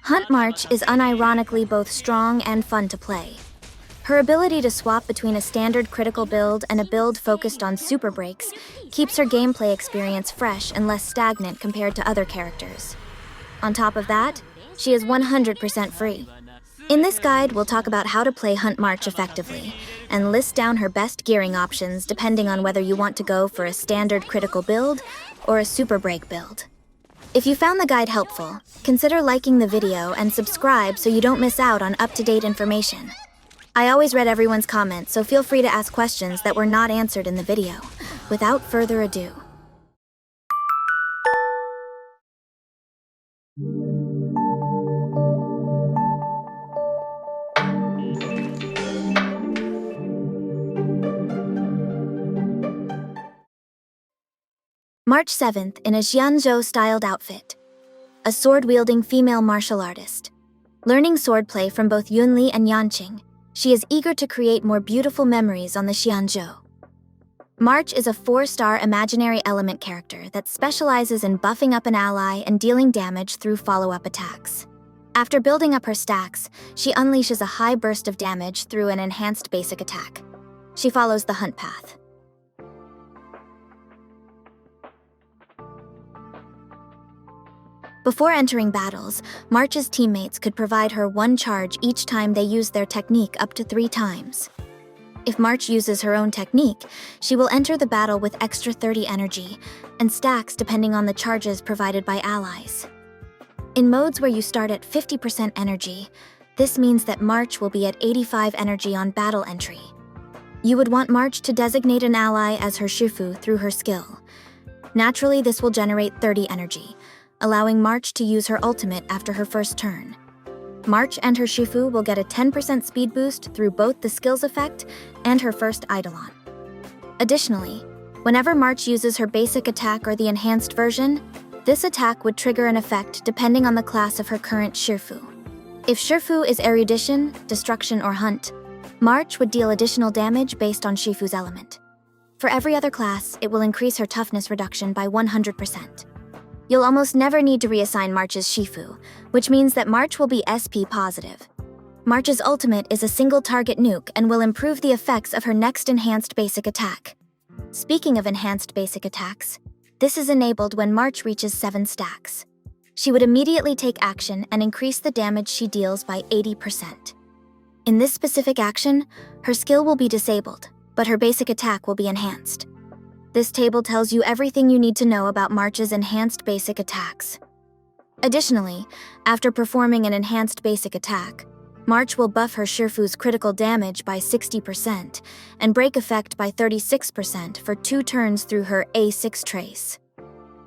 Hunt March is unironically both strong and fun to play. Her ability to swap between a standard critical build and a build focused on super breaks keeps her gameplay experience fresh and less stagnant compared to other characters. On top of that, she is 100% free. In this guide, we'll talk about how to play Hunt March effectively, and list down her best gearing options depending on whether you want to go for a standard critical build or a super break build. If you found the guide helpful, consider liking the video and subscribe so you don't miss out on up-to-date information. I always read everyone's comments, so feel free to ask questions that were not answered in the video. Without further ado. March 7th in a Xianzhou-styled outfit. A sword-wielding female martial artist. Learning swordplay from both Yunli and Yanqing, she is eager to create more beautiful memories on the Xianzhou. March is a 4-star imaginary element character that specializes in buffing up an ally and dealing damage through follow-up attacks. After building up her stacks, she unleashes a high burst of damage through an enhanced basic attack. She follows the hunt path. Before entering battles, March's teammates could provide her 1 charge each time they use their technique up to 3 times. If March uses her own technique, she will enter the battle with extra 30 energy, and stacks depending on the charges provided by allies. In modes where you start at 50% energy, this means that March will be at 85 energy on battle entry. You would want March to designate an ally as her Shifu through her skill. Naturally, this will generate 30 energy, allowing March to use her ultimate after her first turn. March and her Shifu will get a 10% speed boost through both the skills effect and her first Eidolon. Additionally, whenever March uses her basic attack or the enhanced version, this attack would trigger an effect depending on the class of her current Shifu. If Shifu is Erudition, Destruction, or Hunt, March would deal additional damage based on Shifu's element. For every other class, it will increase her toughness reduction by 100%. You'll almost never need to reassign March's Shifu, which means that March will be SP positive. March's ultimate is a single target nuke and will improve the effects of her next enhanced basic attack. Speaking of enhanced basic attacks, this is enabled when March reaches 7 stacks. She would immediately take action and increase the damage she deals by 80%. In this specific action, her skill will be disabled, but her basic attack will be enhanced. This table tells you everything you need to know about March's enhanced basic attacks. Additionally, after performing an enhanced basic attack, March will buff her Shifu's critical damage by 60% and break effect by 36% for 2 turns through her A6 trace.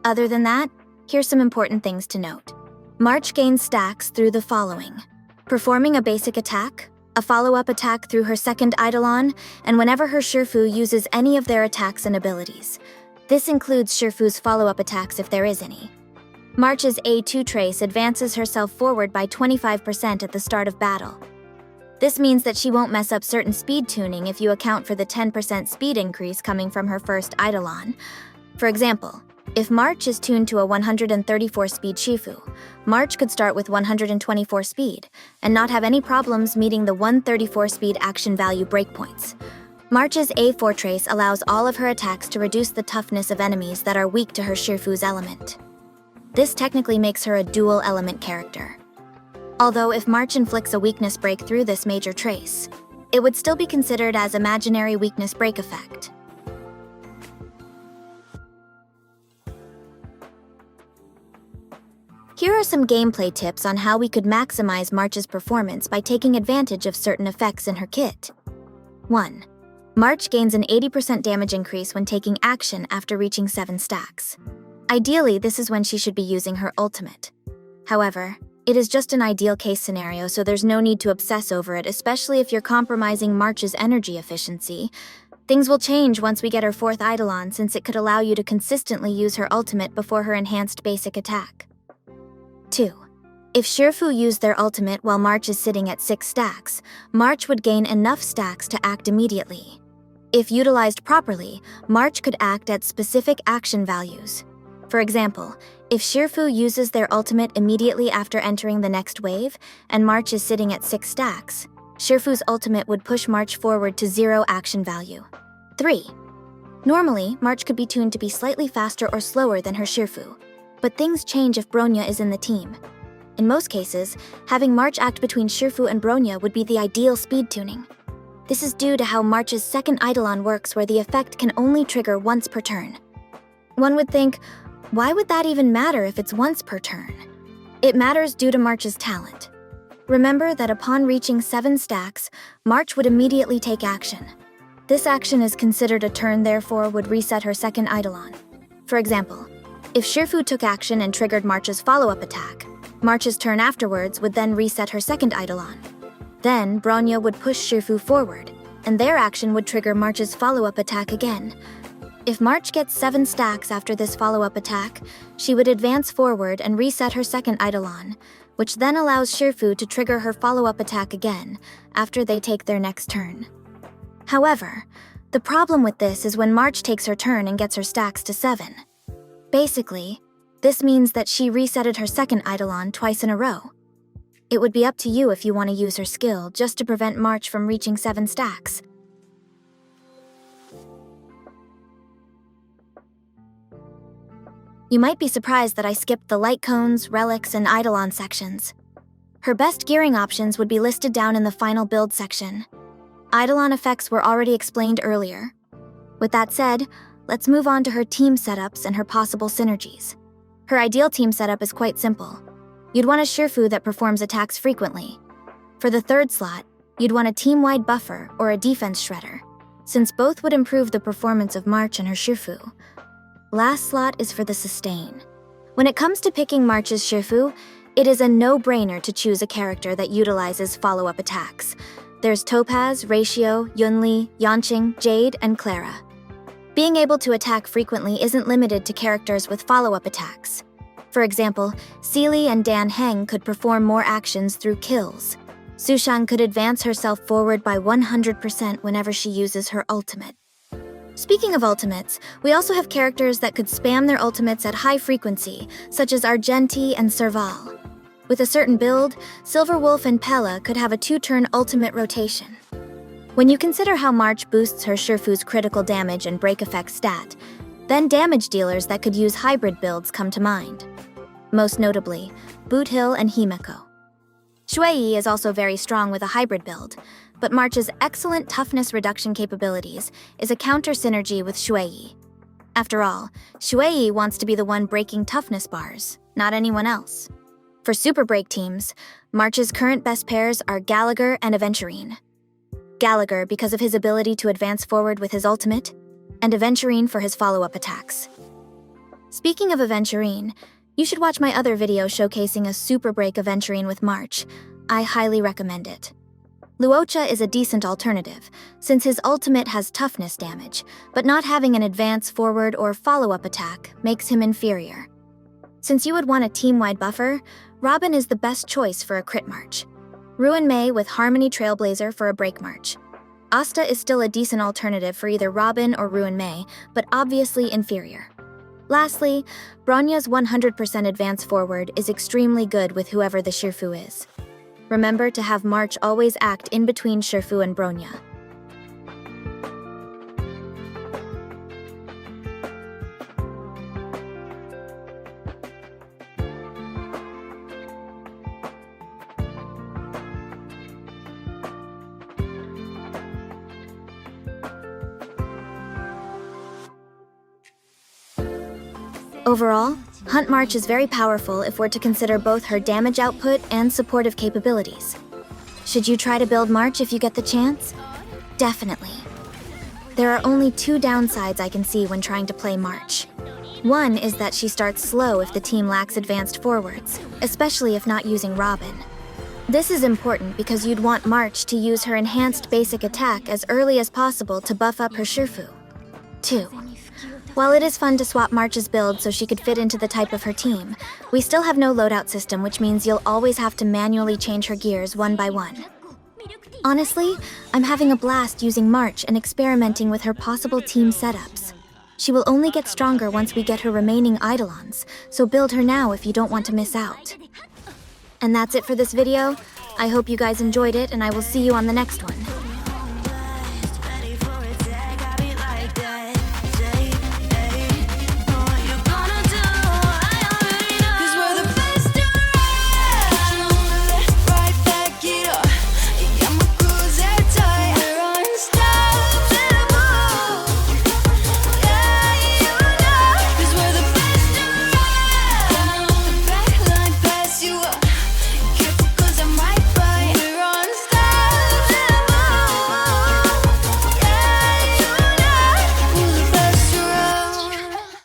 Other than that, here's some important things to note. March gains stacks through the following: performing a basic attack, a follow-up attack through her second Eidolon, and whenever her Shifu uses any of their attacks and abilities. This includes Shifu's follow-up attacks if there is any. March's A2 trace advances herself forward by 25% at the start of battle. This means that she won't mess up certain speed tuning if you account for the 10% speed increase coming from her first Eidolon. For example, if March is tuned to a 134 speed Shifu, March could start with 124 speed and not have any problems meeting the 134 speed action value breakpoints. March's A4 trace allows all of her attacks to reduce the toughness of enemies that are weak to her Shifu's element. This technically makes her a dual element character. Although if March inflicts a weakness break through this major trace, it would still be considered as imaginary weakness break effect. Here are some gameplay tips on how we could maximize March's performance by taking advantage of certain effects in her kit. 1. March gains an 80% damage increase when taking action after reaching 7 stacks. Ideally, this is when she should be using her ultimate. However, it is just an ideal case scenario, so there's no need to obsess over it, especially if you're compromising March's energy efficiency. Things will change once we get her 4th Eidolon, since it could allow you to consistently use her ultimate before her enhanced basic attack. 2. If Shifu used their ultimate while March is sitting at 6 stacks, March would gain enough stacks to act immediately. If utilized properly, March could act at specific action values. For example, If Shifu uses their ultimate immediately after entering the next wave, and March is sitting at 6 stacks, Shifu's ultimate would push March forward to 0 action value. 3. Normally, March could be tuned to be slightly faster or slower than her Shifu, but things change if Bronya is in the team. In most cases, having March act between Shifu and Bronya would be the ideal speed tuning. This is due to how March's second Eidolon works, where the effect can only trigger once per turn. One would think, why would that even matter if it's once per turn? It matters due to March's talent. Remember that upon reaching 7 stacks, March would immediately take action. This action is considered a turn, therefore would reset her second Eidolon. For example, if Shifu took action and triggered March's follow-up attack, March's turn afterwards would then reset her second Eidolon. Then, Bronya would push Shifu forward, and their action would trigger March's follow-up attack again. If March gets 7 stacks after this follow-up attack, she would advance forward and reset her second Eidolon, which then allows Shifu to trigger her follow-up attack again after they take their next turn. However, the problem with this is when March takes her turn and gets her stacks to 7. Basically, this means that she resetted her second Eidolon twice in a row. It would be up to you if you want to use her skill just to prevent March from reaching 7 stacks. You might be surprised that I skipped the light cones, relics, and Eidolon sections. Her best gearing options would be listed down in the final build section. Eidolon effects were already explained earlier. With that said, let's move on to her team setups and her possible synergies. Her ideal team setup is quite simple. You'd want a Shifu that performs attacks frequently. For the 3rd slot, you'd want a team-wide buffer or a defense shredder, since both would improve the performance of March and her Shifu. Last slot is for the sustain. When it comes to picking March's Shifu, it is a no-brainer to choose a character that utilizes follow-up attacks. There's Topaz, Ratio, Yunli, Yanqing, Jade, and Clara. Being able to attack frequently isn't limited to characters with follow-up attacks. For example, Seely and Dan Heng could perform more actions through kills. Sushang could advance herself forward by 100% whenever she uses her ultimate. Speaking of ultimates, we also have characters that could spam their ultimates at high frequency, such as Argenti and Serval. With a certain build, Silverwolf and Pella could have a 2-turn ultimate rotation. When you consider how March boosts her Shifu's critical damage and break effect stat, then damage dealers that could use hybrid builds come to mind. Most notably, Boot Hill and Himeko. Shuei is also very strong with a hybrid build, but March's excellent toughness reduction capabilities is a counter-synergy with Shuei. After all, Shuei wants to be the one breaking toughness bars, not anyone else. For Super Break teams, March's current best pairs are Gallagher and Aventurine. Gallagher because of his ability to advance forward with his ultimate, and Aventurine for his follow-up attacks. Speaking of Aventurine, you should watch my other video showcasing a Super Break Aventurine with March. I highly recommend it. Luocha is a decent alternative, since his ultimate has toughness damage, but not having an advance forward or follow-up attack makes him inferior. Since you would want a team-wide buffer, Robin is the best choice for a crit march. Ruin Mei with Harmony Trailblazer for a break march. Asta is still a decent alternative for either Robin or Ruin Mei, but obviously inferior. Lastly, Bronya's 100% advance forward is extremely good with whoever the Shifu is. Remember to have March always act in between Shifu and Bronya. Overall, Hunt March is very powerful if we're to consider both her damage output and supportive capabilities. Should you try to build March if you get the chance? Definitely. There are only 2 downsides I can see when trying to play March. One is that she starts slow if the team lacks advanced forwards, especially if not using Robin. This is important because you'd want March to use her enhanced basic attack as early as possible to buff up her Shifu. 2. While it is fun to swap March's build so she could fit into the type of her team, we still have no loadout system, which means you'll always have to manually change her gears one by one. Honestly, I'm having a blast using March and experimenting with her possible team setups. She will only get stronger once we get her remaining Eidolons, so build her now if you don't want to miss out. And that's it for this video. I hope you guys enjoyed it, and I will see you on the next one.